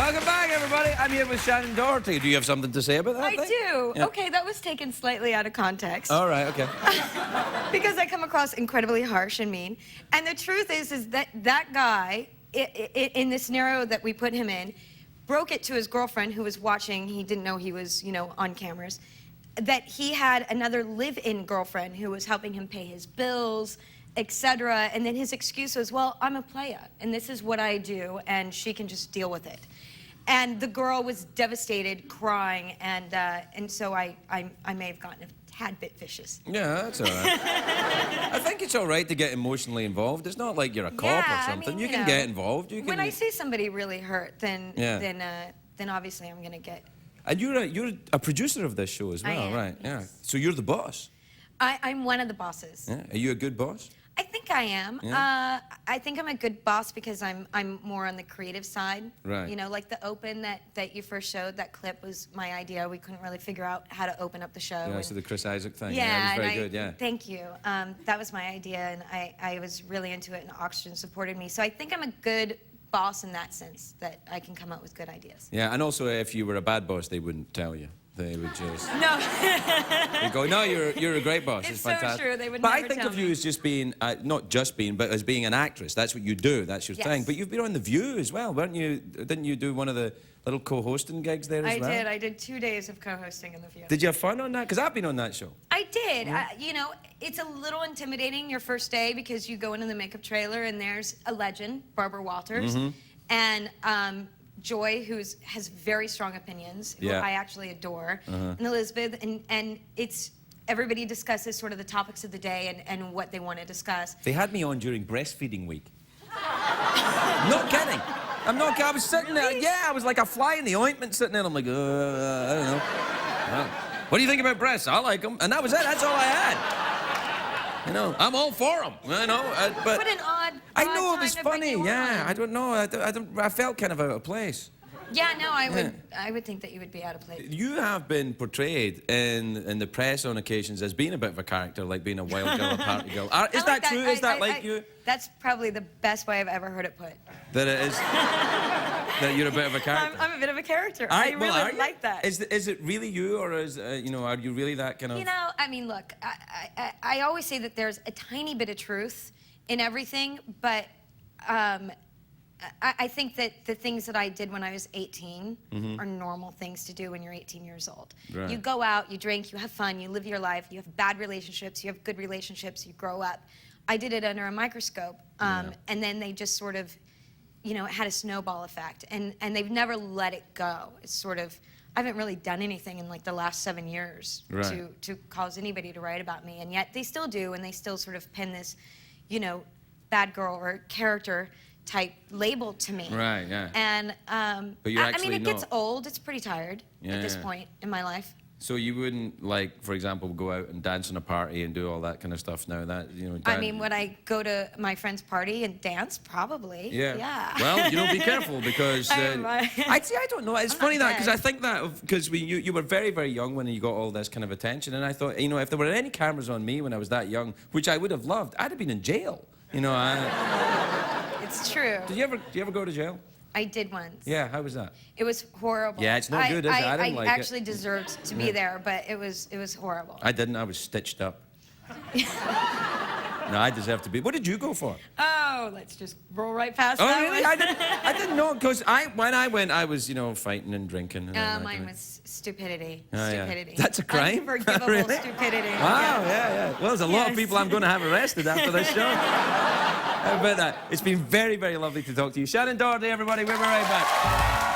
Welcome back, everybody. I'm here with Shannen Doherty. Do you have something to say about that I thing? do. Yeah. Okay, that was taken slightly out of context. All right, okay. Because I come across incredibly harsh and mean. And the truth is that that guy, in the scenario that we put him in, broke it to his girlfriend who was watching. He didn't know he was, on cameras. That he had another live-in girlfriend who was helping him pay his bills, etc. And then his excuse was, well, I'm a playa, and this is what I do, and she can just deal with it. And the girl was devastated, crying, and so I may have gotten a tad bit vicious. Yeah, that's all right. I think it's all right to get emotionally involved. It's not like you're a cop or something. I mean, you can get involved. You can... When I see somebody really hurt, then obviously I'm gonna get. And you're a producer of this show as well, I am, right? yes. Yeah. So you're the boss. I'm one of the bosses. Yeah. Are you a good boss? I think I am. Yeah. I think I'm a good boss because I'm more on the creative side. Right. Like the open that you first showed, that clip was my idea. We couldn't really figure out how to open up the show. Yeah, so the Chris Isaac thing. Yeah, it was very good, yeah. Thank you. That was my idea, and I was really into it, and Oxygen supported me. So I think I'm a good boss in that sense, that I can come up with good ideas. Yeah, and also if you were a bad boss, they wouldn't tell you. They would just... No. They go, no, you're a great boss. It's fantastic. so true. They would but never I think tell of you me. as just being, not just being, but as being an actress. That's what you do. That's your Yes. thing. But you've been on The View as well, weren't you? Didn't you do one of the little co-hosting gigs there as well? I did. I did 2 days of co-hosting in The View. Did you have fun on that? Because I've been on that show. I did. It's a little intimidating your first day because you go into the makeup trailer and there's a legend, Barbara Walters, and Joy, who has very strong opinions, who I actually adore, and Elizabeth, and it's everybody discusses sort of the topics of the day and what they want to discuss. They had me on during breastfeeding week. Not kidding. I'm not kidding. I was sitting there, yeah, I was like a fly in the ointment sitting there. I'm like, I don't know. What do you think about breasts? I like them. And that was it. That's all I had. I'm all for them. But What an odd I know it time was to bring funny. you Yeah, on. I don't know. I felt kind of out of place. Yeah, no, I would think that you would be out of place. You have been portrayed in the press on occasions as being a bit of a character, like being a wild girl, a party girl. Is that true? Is that like you? That's probably the best way I've ever heard it put. That it is. That you're a bit of a character. I'm a bit of a character. I really like that. Is it really you, or is are you really that kind of? I mean, look, I always say that there's a tiny bit of truth in everything, but I think that the things that I did when I was 18 are normal things to do when you're 18 years old. Right. You go out, you drink, you have fun, you live your life, you have bad relationships, you have good relationships, you grow up. I did it under a microscope, and then they just sort of, it had a snowball effect, and they've never let it go. It's sort of, I haven't really done anything in like the last 7 years to cause anybody to write about me, and yet they still do, and they still sort of pin this, bad girl or character type label to me. Right, yeah. And but you're I mean, it gets not. old. It's pretty tired at this point in my life. So you wouldn't, like, for example, go out and dance in a party and do all that kind of stuff now? That I mean, would I go to my friend's party and dance? Probably. Yeah. Well, be careful because I don't know. It's funny that because I think that because you were very, very young when you got all this kind of attention, and I thought, if there were any cameras on me when I was that young, which I would have loved, I'd have been in jail. It's true. Did you ever go to jail? I did once. Yeah, how was that? It was horrible. Yeah, it's not good, is it? I didn't like it. I actually deserved to be there, but it was horrible. I didn't. I was stitched up. No, I deserve to be. What did you go for? Oh, let's just roll right past that. Oh, really? I didn't know because when I went, I was fighting and drinking. And mine was stupidity. Oh, Stupidity. Yeah. That's a crime. Unforgivable Really? stupidity. Wow, yeah. Well, there's a lot of people I'm going to have arrested after this show. How about that? It's been very, very lovely to talk to you. Shannen Doherty, everybody. We'll be right back.